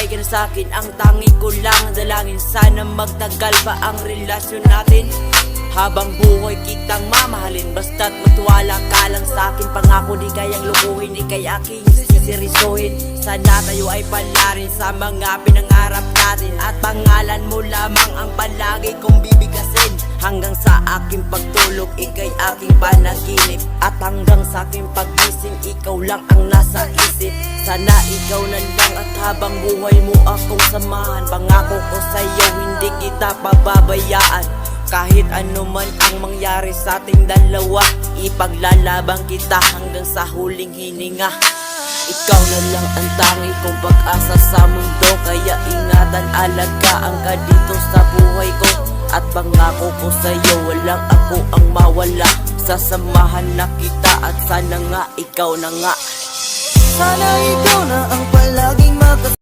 magbigay ka na sa'kin. Ang tangi ko lang dalangin, sana magtagal pa ang relasyon natin. Habang buhay kitang mamahalin, basta't magtiwala ka lang sa'kin. Pangako di kayang lukuhin, di kaya aking sisirisuhin. Sana tayo ay palarin sa mga pinangarap natin, at pangalan mo lamang ang palagi kong bibigkasin. Hanggang sa aking pagtulog, ika'y aking panaginip, at hanggang sa aking paggising, ikaw lang ang nasa isip. Sana ikaw na lang, at habang buhay mo akong samahan. Pangako ko sa'yo, hindi kita pababayaan. Kahit ano man ang mangyari sa ating dalawa, ipaglalabang kita hanggang sa huling hininga. Ikaw na lang ang tangi kong pag-asa sa mundo, kaya ingatan, alagaan ka dito sa buhay ko. At pangako ko sa'yo, walang ako ang mawala. Sasamahan na kita, at sana nga ikaw na nga. Sana ikaw na ang palaging makasama.